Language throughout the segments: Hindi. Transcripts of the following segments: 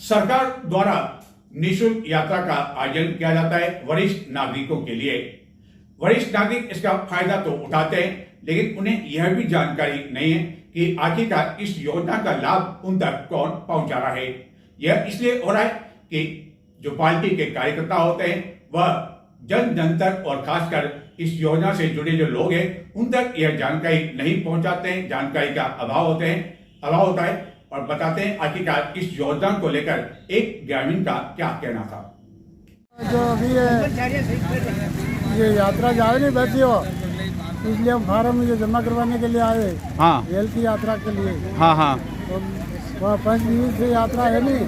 सरकार द्वारा निःशुल्क यात्रा का आयोजन किया जाता है वरिष्ठ नागरिकों के लिए। वरिष्ठ नागरिक इसका फायदा तो उठाते हैं, लेकिन उन्हें यह भी जानकारी नहीं है कि आखिरकार इस योजना का लाभ उन तक कौन पहुंचा रहा है। यह इसलिए हो रहा है कि जो पार्टी के कार्यकर्ता होते हैं वह जन जन तक और खासकर इस योजना से जुड़े जो लोग हैं उन तक यह जानकारी नहीं पहुंचाते हैं। जानकारी का अभाव होता है और बताते हैं आखिरकार इस योजना को लेकर एक ग्रामीण का क्या कहना था। जो अभी ये यात्रा जा रही बैठी हो, इसलिए हम फार्म ये जमा करवाने के लिए आए। हाँ रेल की यात्रा के लिए। हाँ हाँ तो वहाँ 5 मिनट से यात्रा है नहीं,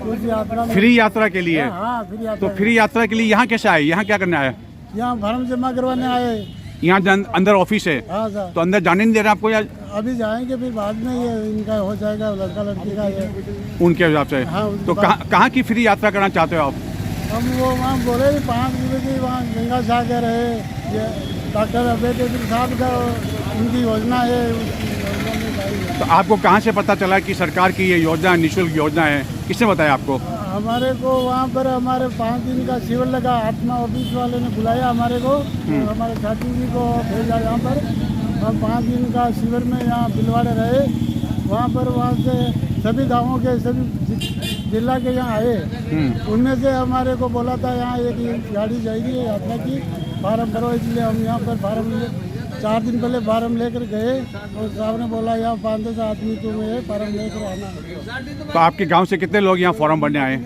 उस यात्रा में फ्री यात्रा के लिए। हाँ फ्री यात्रा। तो फ्री यात्रा के लिए यहाँ कैसे आए? यहाँ क्या करने आए? यहाँ फार्म जमा करवाने आए। यहाँ अंदर ऑफिस है? हाँ सर। तो अंदर जाने नहीं दे रहे आपको या अभी जाएंगे, फिर बाद में ये इनका हो जाएगा, लड़का लड़की का ये उनके हिसाब से? हाँ, तो कहाँ की फ्री यात्रा करना चाहते हो आप? हम वो वहाँ बोले 5 रुपये की वहाँ गंगा सागर है, ये डॉक्टर अम्बेडकर साहब का उनकी योजना है, उस योजना में जाएंगे। तो आपको कहाँ से पता चला कि सरकार की ये योजना निःशुल्क योजना है? किसने बताया आपको? हमारे को वहाँ पर हमारे 5 दिन का शिविर लगा, आत्मा ऑफिस वाले ने बुलाया हमारे को, हमारे साथी जी को भेजा यहाँ पर। हम 5 दिन का शिविर में यहाँ भिलवाड़े रहे। वहाँ पर वहाँ से सभी गाँवों के सभी जिला के यहाँ आए। उनमें से हमारे को बोला था यहाँ एक गाड़ी जाएगी यात्रा की, फार्म भरो, इसलिए हम यहाँ पर फार्म 4 दिन पहले फार्म लेकर गए और साहब ने बोला यहाँ 5-10 आदमी तुम्हें फार्म लेकर आना। तो आपके गांव से कितने लोग यहाँ फॉर्म भरने आए?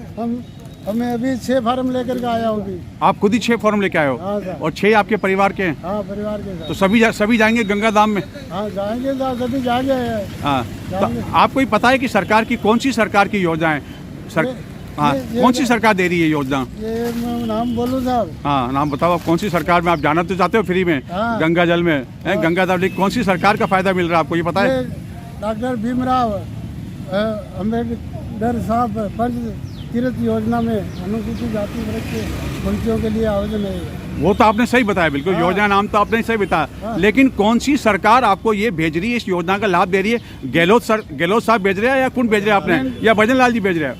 हमें अभी 6 फार्म लेकर के आया हूँ। आप खुद ही 6 फॉर्म लेके आए हो? हाँ सर। और 6 आपके परिवार के हैं? हाँ परिवार के साथ। तो सभी जाएंगे गंगा धाम में? हाँ जाएंगे सर, सभी जाएंगे। हाँ, तो आपको ही पता है कि सरकार की कौन सी सरकार की योजना है? हाँ, कौन सी सरकार दे रही है योजना? ये मैं नाम बोलूँ साहब? हाँ नाम बताओ, आप कौन सी सरकार में आप जाना तो चाहते हो फ्री में? हाँ। गंगा जल में गंगा धाम, कौन सी सरकार का फायदा मिल रहा है आपको ये पता है? डॉक्टर भीमराव अम्बेडकर साहब पंच तीर्थ योजना में अनुसूचित जाति वर्ग के बच्चों के लिए आवेदन है। वो तो आपने सही बताया, बिल्कुल। हाँ। योजना नाम तो आपने सही बताया। हाँ। लेकिन कौन सी सरकार आपको ये भेज रही है, इस योजना का लाभ दे रही है? गहलोत साहब भेज रहे हैं या कौन भेज रहे हैं आपने, या भजन लाल जी भेज रहे हैं?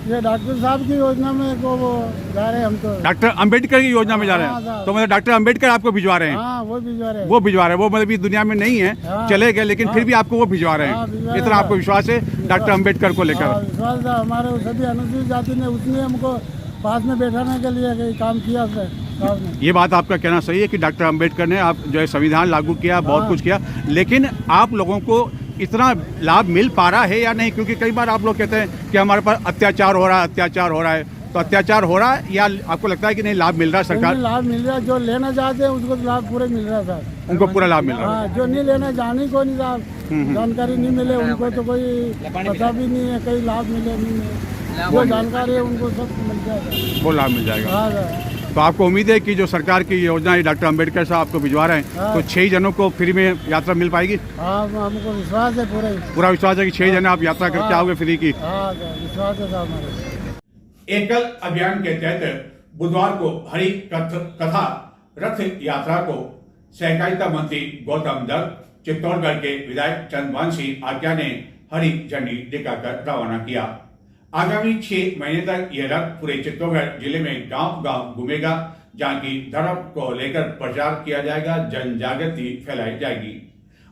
या डॉक्टर साहब की योजना में को वो जा रहे हैं। हम तो डॉक्टर अम्बेडकर की योजना में जा रहे हैं। तो मतलब डॉक्टर अम्बेडकर आपको भिजवा रहे हैं? हाँ, वो भिजवा रहे हैं। वो मतलब इस दुनिया में नहीं है। हाँ। चले गए, लेकिन फिर भी आपको वो भिजवा रहे हैं। इतना आपको विश्वास है डॉक्टर अम्बेडकर को लेकर? विश्वास था हमारे सभी अनुसूचित जाति ने, उसने हमको पास में बैठाने के लिए काम किया। ये बात आपका कहना सही है कि डॉक्टर अम्बेडकर ने आप जो है संविधान लागू किया, बहुत कुछ किया, लेकिन आप लोगों को इतना लाभ मिल पा रहा है या नहीं? क्योंकि कई बार आप लोग कहते हैं कि हमारे पास अत्याचार हो रहा है, तो अत्याचार हो रहा है या आपको लगता है कि नहीं लाभ मिल रहा है? सरकार लाभ मिल रहा है, जो लेना चाहते हैं उसको लाभ पूरे मिल रहा है सर। उनको पूरा लाभ मिल रहा है। जो नहीं लेना जाने को नहीं साहब, जानकारी नहीं मिले उनको तो कोई पता भी नहीं है कई लाभ मिले नहीं मिले, जो जानकारी है उनको सब मिल जाएगा, वो लाभ मिल जाएगा। हाँ। तो आपको उम्मीद है कि जो सरकार की योजना है डॉक्टर अम्बेडकर साहब आपको भिजवा रहे हैं, तो 6 जनों को फ्री में यात्रा मिल पाएगी? हाँ हमको विश्वास है, पूरा विश्वास है कि 6 जने आप यात्रा करके आओगे फ्री की? हाँ विश्वास है साहब हमारे। एकल अभियान के तहत बुधवार को हरि कथा रथ यात्रा को सहकारिता मंत्री गौतम दत्त, चित्तौड़गढ़ के विधायक चंद्रभान आज्ञा ने हरी झंडी दिखाकर रवाना किया। आगामी 6 महीने तक यह रथ पूरे चित्तौड़गढ़ जिले में गांव-गांव घूमेगा, जहां की धर्म को लेकर प्रचार किया जाएगा, जन जागृति फैलाई जाएगी।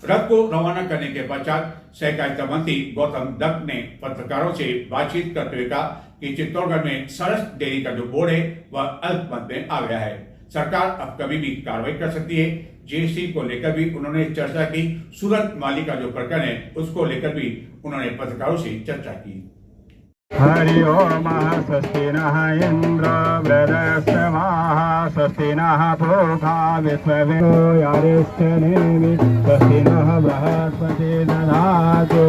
रथ को रवाना करने के पश्चात सहकारिता मंत्री गौतम दत्त ने पत्रकारों से बातचीत करते हुए कहा कि चित्तौड़गढ़ में सरस डेयरी का जो बोर्ड है वह अल्पमत में आ गया है। सरकार अब कभी भी कार्रवाई कर सकती है। जीएसटी को लेकर भी उन्होंने चर्चा की। सूरत माली का जो प्रकरण है उसको लेकर भी उन्होंने पत्रकारों से चर्चा की। हरि ओम स्वस्ति नः इंद्र वृहस्पतिः स्वस्ति नः पूर्वा विश्ववेदो यारिष्ठनेमि स्वस्ति नः बृहस्पति दधातु।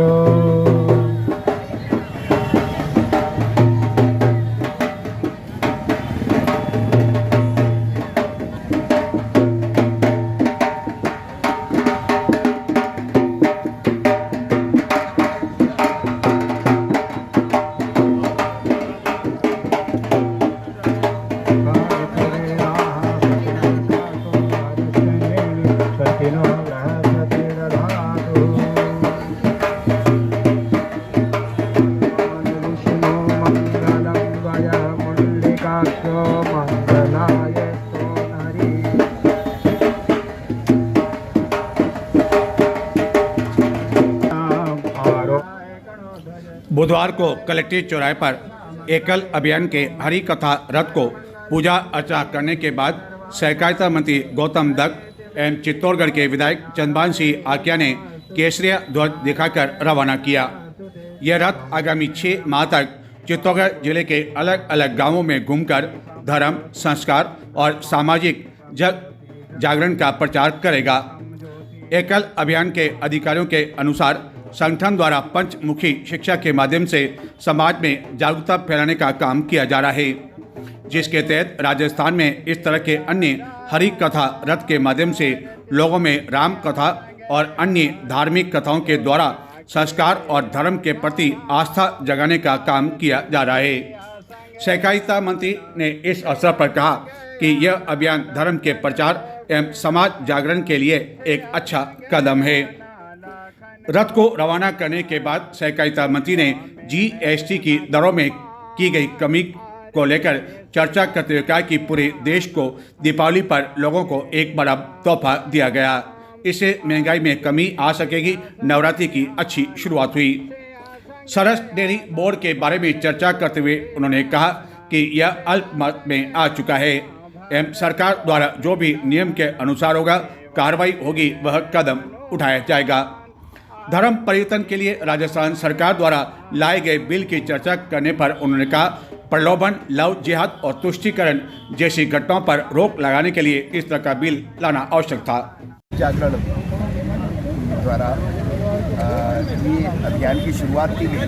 सर्वतो मंगलाय हरि। बुधवार को कलेक्ट्रेट चौराहे पर एकल अभियान के हरि कथा रथ को पूजा अर्चना करने के बाद सहकारिता मंत्री गौतम दत्त एवं चित्तौड़गढ़ के विधायक चंद्रभान सिंह आकिया ने केसरिया ध्वज दिखाकर रवाना किया। यह रथ आगामी 6 माह तक चित्तौड़गढ़ जिले के अलग अलग गांवों में घूमकर धर्म, संस्कार और सामाजिक जागरण का प्रचार करेगा। एकल अभियान के अधिकारियों के अनुसार संगठन द्वारा पंचमुखी शिक्षा के माध्यम से समाज में जागरूकता फैलाने का काम किया जा रहा है, जिसके तहत राजस्थान में इस तरह के अन्य हरि कथा रथ के माध्यम से लोगों में राम कथा और अन्य धार्मिक कथाओं के द्वारा संस्कार और धर्म के प्रति आस्था जगाने का काम किया जा रहा है। सहकारिता मंत्री ने इस अवसर पर कहा कि यह अभियान धर्म के प्रचार एवं समाज जागरण के लिए एक अच्छा कदम है। रथ को रवाना करने के बाद सहकारिता मंत्री ने GST की दरों में की गई कमी को लेकर चर्चा करते हुए कहा कि पूरे देश को दीपावली पर लोगों को एक बड़ा तोहफा दिया गया। इससे महंगाई में कमी आ सकेगी। नवरात्रि की अच्छी शुरुआत हुई। सरस डेयरी बोर्ड के बारे में चर्चा करते हुए उन्होंने कहा कि यह अल्पमत में आ चुका है एवं सरकार द्वारा जो भी नियम के अनुसार होगा कार्रवाई होगी, वह कदम उठाया जाएगा। धर्म परिवर्तन के लिए राजस्थान सरकार द्वारा लाए गए बिल की चर्चा करने पर उन्होंने कहा प्रलोभन, लव जिहाद और तुष्टीकरण जैसी घटनाओं पर रोक लगाने के लिए इस तरह का बिल लाना आवश्यक था। जागरण द्वारा ये अभियान की शुरुआत की गई।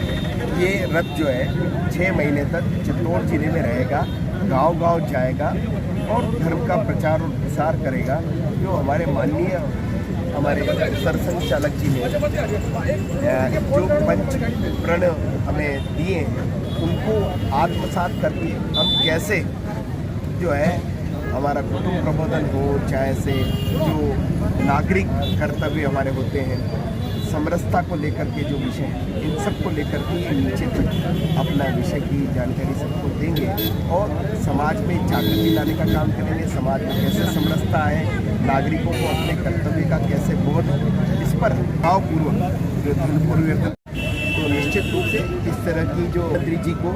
ये रथ जो है 6 महीने तक चित्तौड़ जिले में रहेगा, गांव-गांव जाएगा और धर्म का प्रचार और प्रसार करेगा। जो हमारे माननीय हमारे सरसंघ चालक जी ने जो पंच प्रण हमें दिए हैं, उनको आत्मसात करके हम कैसे जो है हमारा कुटुंब प्रबोधन हो, चाहे से जो नागरिक कर्तव्य हमारे होते हैं, समरसता को लेकर के जो विषय हैं, इन सब को लेकर के नीचे तक अपना विषय की जानकारी सबको देंगे और समाज में जागृति लाने का काम करेंगे। समाज में कैसे समरसता है, नागरिकों को अपने कर्तव्य का कैसे बोध, इस पर भावपूर्वक जो धर्मपूर्वक तो निश्चित रूप से इस तरह की जो मंत्री जी को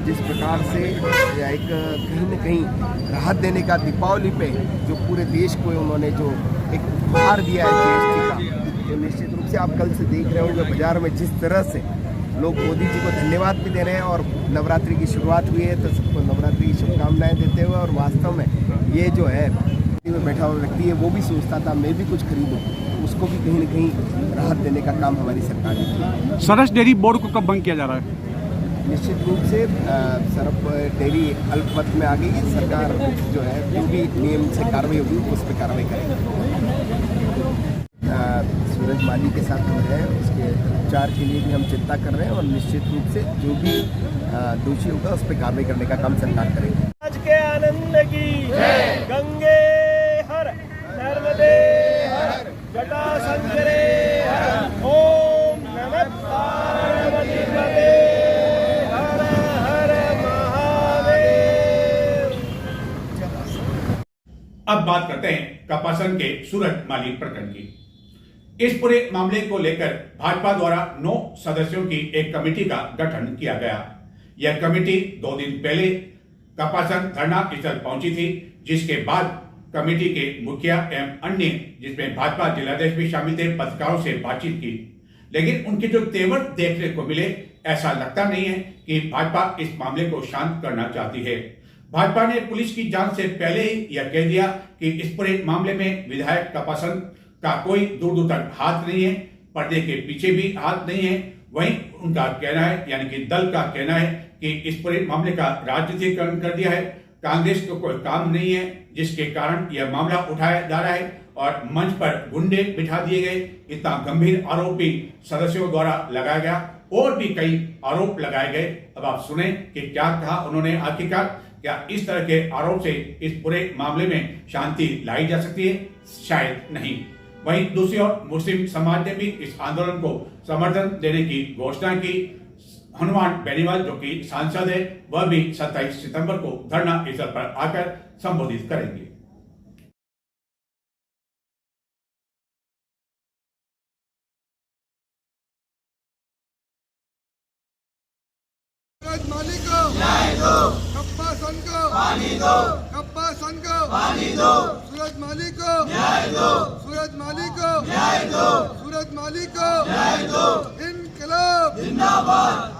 जिस प्रकार से एक कहीं न कहीं राहत देने का दीपावली पे जो पूरे देश को उन्होंने जो एक उपहार दिया है GST का, तो निश्चित रूप से आप कल से देख रहे होंगे बाजार में जिस तरह से लोग मोदी जी को धन्यवाद भी दे रहे हैं और नवरात्रि की शुरुआत हुई है तो सबको नवरात्रि की शुभकामनाएं देते हुए। और वास्तव में ये जो है में बैठा हुआ व्यक्ति है वो भी सोचता था मैं भी कुछ खरीदूं, उसको भी कहीं न कहीं राहत देने का काम हमारी सरकार ने किया। सरस डेयरी बोर्ड को कब बंद किया जा रहा है? निश्चित रूप से सरफ डेयरी अल्पमत में आ गई है। सरकार जो है जो भी नियम से कार्रवाई होगी उस पर कार्रवाई करेगी। सूरज माली के साथ हम हैं, उसके उपचार के लिए भी हम चिंता कर रहे हैं और निश्चित रूप से जो भी दोषी होगा उस पर कार्रवाई करने का काम सरकार करेगी। आज के आनंद की गंगे हर नर्मदे हर जटा संजरे हर ओम नमः पार्वती पते हर हर महादेव। अब बात करते हैं कपासन के सूरज माली प्रकरण की। इस पूरे मामले को लेकर भाजपा द्वारा 9 सदस्यों की एक कमेटी का गठन किया गया। यह कमेटी 2 दिन पहले कपासन धरना स्थल पहुंची थी, जिसके बाद कमेटी के मुखिया एवं अन्य जिसमें भाजपा जिलाध्यक्ष भी शामिल थे, पत्रकारों से बातचीत की, लेकिन उनके जो तेवर देखने को मिले ऐसा लगता नहीं है कि भाजपा इस मामले को शांत करना चाहती है। भाजपा ने पुलिस की जांच से पहले ही यह कह दिया कि इस पूरे मामले में विधायक कपासन का कोई दूर दूर तक हाथ नहीं है, पर्दे के पीछे भी हाथ नहीं है। वहीं उनका कहना है, यानी कि दल का कहना है कि इस पूरे मामले का राजनीतिकरण कर दिया है, कांग्रेस को कोई काम नहीं है, जिसके कारण यह मामला उठाया जा रहा है और मंच पर गुंडे बिठा दिए गए। इतना गंभीर आरोप भी सदस्यों द्वारा लगाया गया और भी कई आरोप लगाए गए। अब आप सुने कि क्या कहा उन्होंने आखिरकार। क्या इस तरह के आरोप से इस पूरे मामले में शांति लाई जा सकती है? शायद नहीं। वहीं दूसरी ओर मुस्लिम समाज ने भी इस आंदोलन को समर्थन देने की घोषणा की। हनुमान बेनीवाल जो कि सांसद है वह भी 27 सितंबर को धरना स्थल पर आकर संबोधित करेंगे। मालिक को न्याय दो, कप्पा सन को पानी दो, कप्पा सन को पानी दो, सूरज मालिक को न्याय दो, सूरज मालिक को न्याय दो, सूरज मालिक को न्याय दो, इनकलाब जिंदाबाद।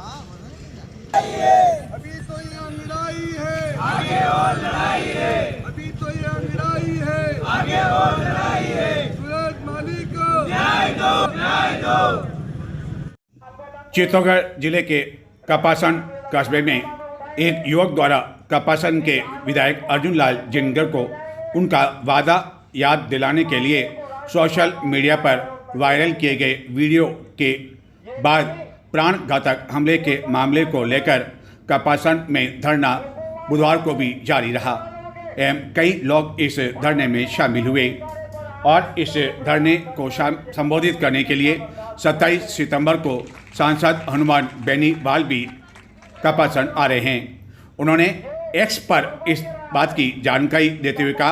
अभी तो यहाँ लड़ाई है, आगे और लड़ाई है, अभी तो यहाँ लड़ाई है, आगे और लड़ाई है, सूरज मालिक को न्याय दो, न्याय दो। चित्तौड़गढ़ जिले के कपासन कस्बे में एक युवक द्वारा कपासन के विधायक अर्जुन लाल जिनगर को उनका वादा याद दिलाने के लिए सोशल मीडिया पर वायरल किए गए वीडियो के बाद प्राणघातक हमले के मामले को लेकर कपासन में धरना बुधवार को भी जारी रहा एवं कई लोग इस धरने में शामिल हुए और इस धरने को संबोधित करने के लिए 27 सितंबर को सांसद हनुमान बेनीवाल भी कपासन आ रहे हैं। उन्होंने एक्स पर इस बात की जानकारी देते हुए कहा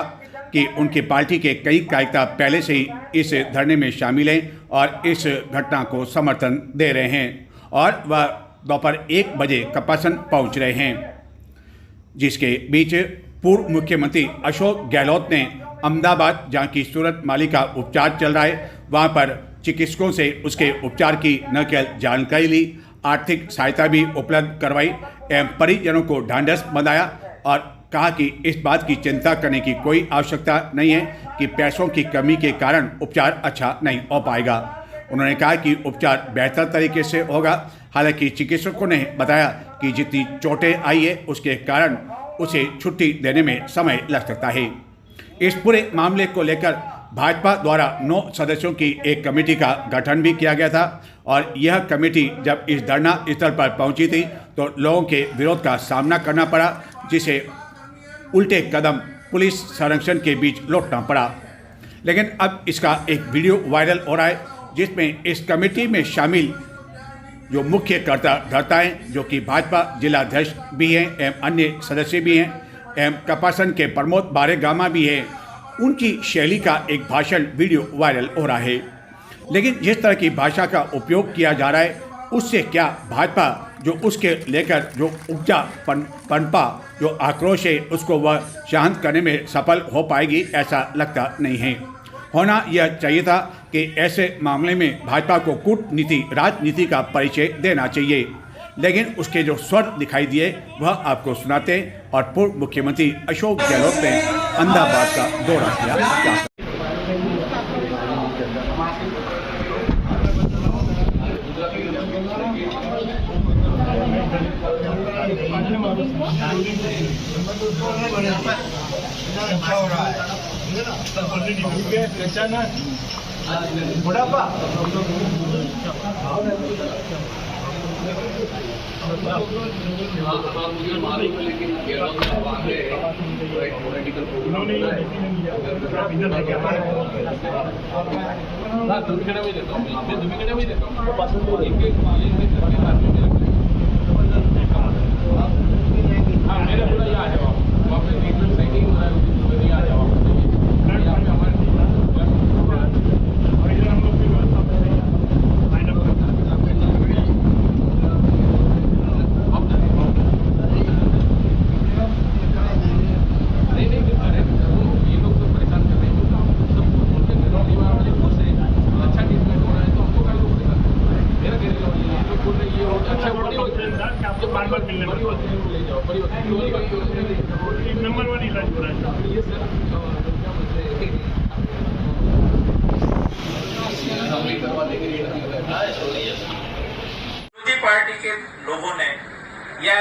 कि उनकी पार्टी के कई कार्यकर्ता पहले से ही इस धरने में शामिल हैं और इस घटना को समर्थन दे रहे हैं और वह दोपहर 1 बजे कपासन पहुंच रहे हैं। जिसके बीच पूर्व मुख्यमंत्री अशोक गहलोत ने अहमदाबाद जहां की सूरज माली का उपचार चल रहा है वहां पर चिकित्सकों से उसके उपचार की न केवल जानकारी ली, आर्थिक सहायता भी उपलब्ध करवाई एवं परिजनों को ढांढस बंधाया और कहा कि इस बात की चिंता करने की कोई आवश्यकता नहीं है कि पैसों की कमी के कारण उपचार अच्छा नहीं हो पाएगा। उन्होंने कहा कि उपचार बेहतर तरीके से होगा। हालांकि चिकित्सकों ने बताया कि जितनी चोटें आई है उसके कारण उसे छुट्टी देने में समय लग सकता है। इस पूरे मामले को लेकर भाजपा द्वारा 9 सदस्यों की एक कमेटी का गठन भी किया गया था और यह कमेटी जब इस धरना स्थल पर पहुंची थी तो लोगों के विरोध का सामना करना पड़ा, जिसे उल्टे कदम पुलिस संरक्षण के बीच लौटना पड़ा। लेकिन अब इसका एक वीडियो वायरल हो रहा है जिसमें इस कमेटी में शामिल जो मुख्य कर्ता हैं जो कि भाजपा जिलाध्यक्ष भी हैं एवं अन्य सदस्य भी हैं एवं कपासन के प्रमोद बारेगामा भी हैं, उनकी शैली का एक भाषण वीडियो वायरल हो रहा है। लेकिन जिस तरह की भाषा का उपयोग किया जा रहा है उससे क्या भाजपा जो उसके लेकर जो उपजा पनपा जो आक्रोश है उसको वह शांत करने में सफल हो पाएगी, ऐसा लगता नहीं है। होना यह चाहिए था कि ऐसे मामले में भाजपा को कूटनीति राजनीति का परिचय देना चाहिए, लेकिन उसके जो स्वर दिखाई दिए वह आपको सुनाते और पूर्व मुख्यमंत्री अशोक गहलोत ने अहमदाबाद का दौरा किया। पार्टी के लोगों ने या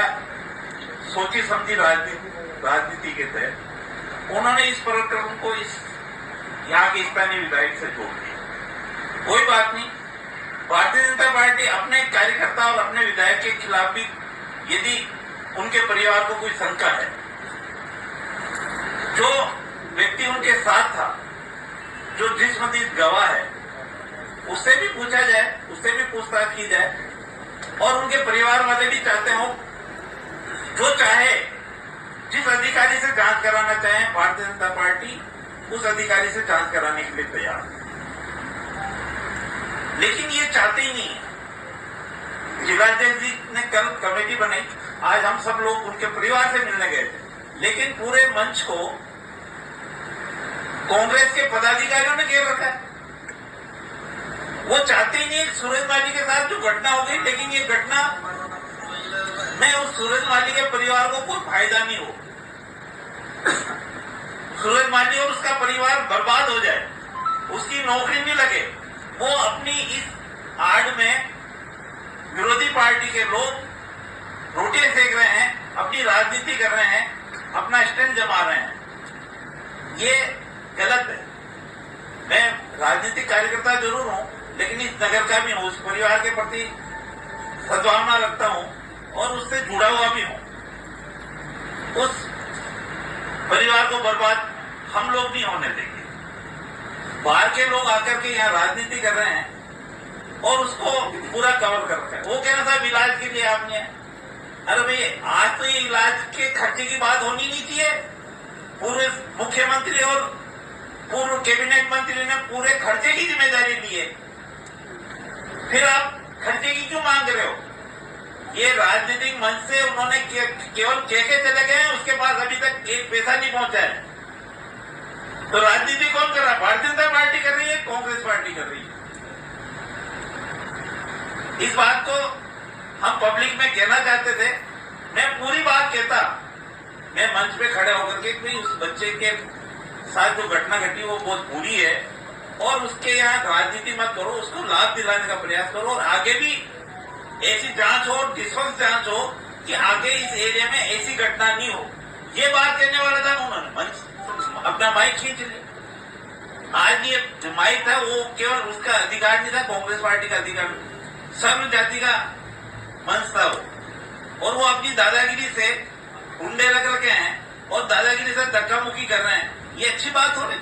सोची समझी राजनीति के तहत उन्होंने इस कार्यक्रम को इस यहाँ के स्थानीय विधायक से जोड़ दिया। कोई बात नहीं, भारतीय जनता पार्टी अपने कार्यकर्ता और अपने विधायक के खिलाफ भी यदि उनके परिवार को कोई शंका है, जो व्यक्ति उनके साथ था, जो जिस्मदीद गवाह है, उससे भी पूछा जाए, उससे भी पूछताछ की जाए। और उनके परिवार वाले भी चाहते हो, जो चाहे जिस अधिकारी से जांच कराना चाहे भारतीय जनता पार्टी उस अधिकारी से जांच कराने के लिए तैयार है। लेकिन ये चाहते ही नहीं है। शिवराज जी ने कल कमेटी बनाई, आज हम सब लोग उनके परिवार से मिलने गए थे, लेकिन पूरे मंच को कांग्रेस के पदाधिकारियों ने घेर रखा है। वो चाहते ही नहीं सूरज माली के साथ जो घटना हो गई, लेकिन ये घटना में उस सूरज माली के परिवार को कोई फायदा नहीं हो, सूरज माली और उसका परिवार बर्बाद हो जाए, उसकी नौकरी नहीं लगे। वो अपनी इस आड़ में विरोधी पार्टी के लोग रोटी सेक रहे हैं, अपनी राजनीति कर रहे हैं, अपना स्टैंड जमा रहे हैं। ये गलत है। मैं राजनीतिक कार्यकर्ता जरूर हूं, लेकिन इस नगर का भी हूं, उस परिवार के प्रति सद्भावना रखता हूं और उससे जुड़ा हुआ भी हूं। उस परिवार को बर्बाद हम लोग नहीं होने देंगे। बाहर के लोग आकर के यहाँ राजनीति कर रहे हैं और उसको पूरा कवर कर रखा है। वो कहना था इलाज के लिए आपने, अरे भाई आज तो ये इलाज के खर्चे की बात होनी नहीं चाहिए। पूरे मुख्यमंत्री और पूर्व कैबिनेट मंत्री ने पूरे खर्चे की जिम्मेदारी ली है, फिर आप खर्चे की क्यों मांग रहे हो? ये राजनीतिक मंच से उन्होंने केवल कह के चले गए हैं, उसके पास अभी तक एक पैसा नहीं पहुंचा है। तो राजनीति कौन कर रहा है? भारतीय जनता पार्टी कर रही है, कांग्रेस पार्टी कर रही है। इस बात को हम पब्लिक में कहना चाहते थे। मैं पूरी बात कहता, मैं मंच पे खड़े होकर के भाई उस बच्चे के साथ जो घटना घटी वो बहुत बुरी है और उसके यहाँ राजनीति मत करो, उसको लाभ दिलाने का प्रयास करो और आगे भी ऐसी जांच हो, निष्पक्ष जांच हो कि आगे इस एरिया में ऐसी घटना नहीं हो। ये बात कहने वाला था, उन्होंने मंच अपना माइक खींच लिया। आज ये जो माइक था वो केवल उसका अधिकार नहीं था, कांग्रेस पार्टी का अधिकार, सर्व जाति का मंच था वो, और वो अपनी दादागिरी से गुंडे लग रखे हैं और दादागिरी से धक्का मुक्की कर रहे हैं। ये अच्छी बात हो रही।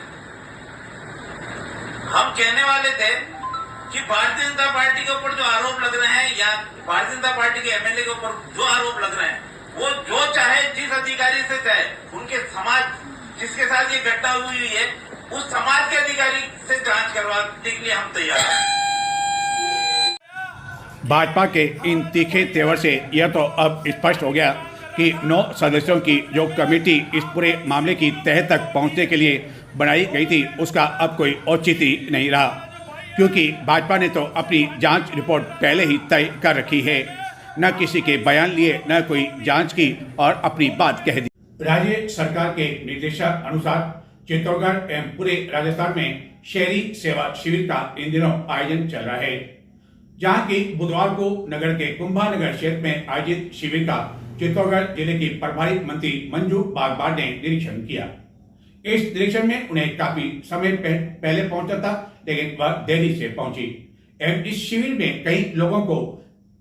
हम कहने वाले थे कि भारतीय जनता पार्टी के ऊपर जो आरोप लग रहे हैं या भारतीय जनता पार्टी के एमएलए के ऊपर जो आरोप लग रहे हैं, वो जो चाहे जिस अधिकारी से चाहे, उनके समाज जिसके साथ ये घटना हुई है उस समाज के अधिकारी से जांच करवाने के लिए हम तैयार हैं। भाजपा के इन तीखे तेवर से यह तो अब स्पष्ट हो गया कि 9 सदस्यों की जो कमेटी इस पूरे मामले की तह तक पहुंचने के लिए बनाई गई थी उसका अब कोई औचित्य नहीं रहा, क्योंकि भाजपा ने तो अपनी जांच रिपोर्ट पहले ही तय कर रखी है। न किसी के बयान लिए, न कोई जांच की और अपनी बात कह दी। राज्य सरकार के निर्देशानुसार चित्तौड़गढ़ एवं पूरे राजस्थान में शहरी सेवा शिविर का इन दिनों आयोजन चल रहा है, जहां की बुधवार को नगर के कुंभानगर क्षेत्र में आयोजित शिविर का चित्तौड़गढ़ जिले की प्रभारी मंत्री मंजू बागवार ने निरीक्षण किया। इस निरीक्षण में उन्हें काफी समय पहले पहुंचा था, लेकिन वह देरी से पहुंची एवं इस शिविर में कई लोगों को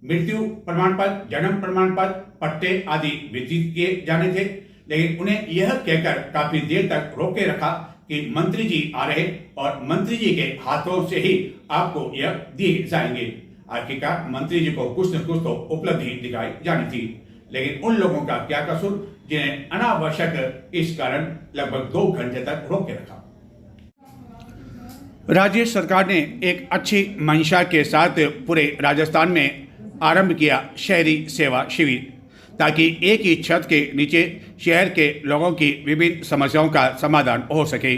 मृत्यु प्रमाण पत्र, जन्म प्रमाण पत्र, पट्टे आदि वितरित किए जाने थे, लेकिन उन्हें यह कहकर काफी देर तक रोके रखा कि मंत्री जी आ रहे और मंत्री जी के हाथों से ही आपको यह दिए जाएंगे। आखिरकार मंत्री जी को कुछ न कुछ तो उपलब्धि दिखाई जानी थी, लेकिन उन लोगों का क्या कसूर जिन्हें अनावश्यक इस कारण लगभग 2 घंटे तक रोके रखा। राज्य सरकार ने एक अच्छी मंशा के साथ पूरे राजस्थान में आरंभ किया शहरी सेवा शिविर, ताकि एक ही छत के नीचे शहर के लोगों की विभिन्न समस्याओं का समाधान हो सके।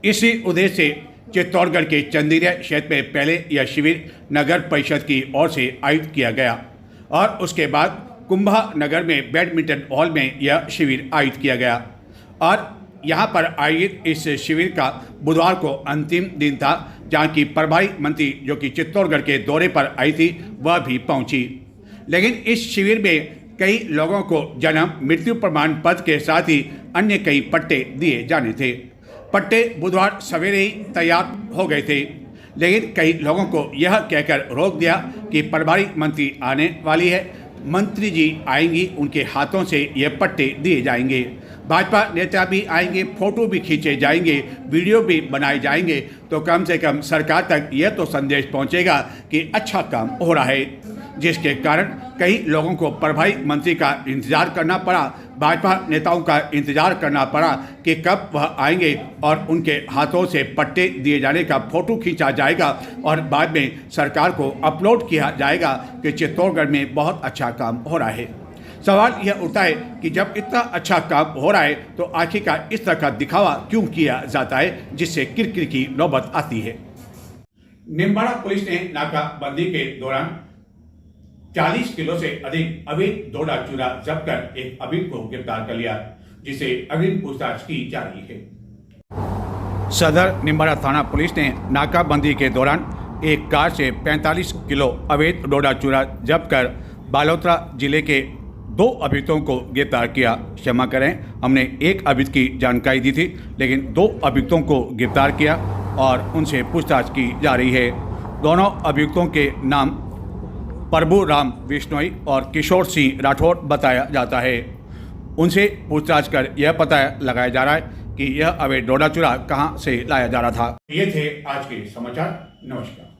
इसी उद्देश्य से चित्तौड़गढ़ के चंदेरिया क्षेत्र में पहले यह शिविर नगर परिषद की ओर से आयोजित किया गया और उसके बाद कुंभानगर में बैडमिंटन हॉल में यह शिविर आयोजित किया गया और यहाँ पर आयोजित इस शिविर का बुधवार को अंतिम दिन था, जहाँ की प्रभारी मंत्री जो कि चित्तौड़गढ़ के दौरे पर आई थी वह भी पहुँची। लेकिन इस शिविर में कई लोगों को जन्म मृत्यु प्रमाण पत्र के साथ ही अन्य कई पट्टे दिए जाने थे। पट्टे बुधवार सवेरे ही तैयार हो गए थे, लेकिन कई लोगों को यह कहकर रोक दिया कि प्रभारी मंत्री आने वाली है, मंत्री जी आएंगी, उनके हाथों से यह पट्टे दिए जाएंगे, भाजपा नेता भी आएंगे, फोटो भी खींचे जाएंगे, वीडियो भी बनाए जाएंगे, तो कम से कम सरकार तक यह तो संदेश पहुंचेगा कि अच्छा काम हो रहा है। जिसके कारण कई लोगों को प्रभारी मंत्री का इंतजार करना पड़ा, भाजपा नेताओं का इंतजार करना पड़ा कि कब वह आएंगे और उनके हाथों से पट्टे दिए जाने का फोटो खींचा जाएगा और बाद में सरकार को अपलोड किया जाएगा कि चित्तौड़गढ़ में बहुत अच्छा काम हो रहा है। सवाल यह उठता है कि जब इतना अच्छा काम हो रहा है तो आखिरकार इस तरह का दिखावा क्यों किया जाता है, जिससे किरकिर की नौबत आती है। निम्बाड़ा पुलिस ने नाकाबंदी के दौरान 40 किलो से अधिक अवैध डोडा चूरा जब्त कर एक अभियुक्त को गिरफ्तार कर लिया, जिसे अग्रिम पूछताछ की जा रही है। सदर निम्बाड़ा थाना पुलिस ने नाकाबंदी के दौरान एक कार से 45 किलो अवैध डोडा चूरा जब्त कर बालोतरा जिले के 2 अभियुक्तों को गिरफ्तार किया। क्षमा करें, हमने एक अभियुक्त की जानकारी दी थी, लेकिन 2 अभियुक्तों को गिरफ्तार किया और उनसे पूछताछ की जा रही है। दोनों अभियुक्तों के नाम प्रभु राम बिश्नोई और किशोर सिंह राठौड़ बताया जाता है। उनसे पूछताछ कर यह पता लगाया जा रहा है कि यह अवैध डोडा चूरा कहां से लाया जा रहा था। ये थे आज के समाचार। नमस्कार।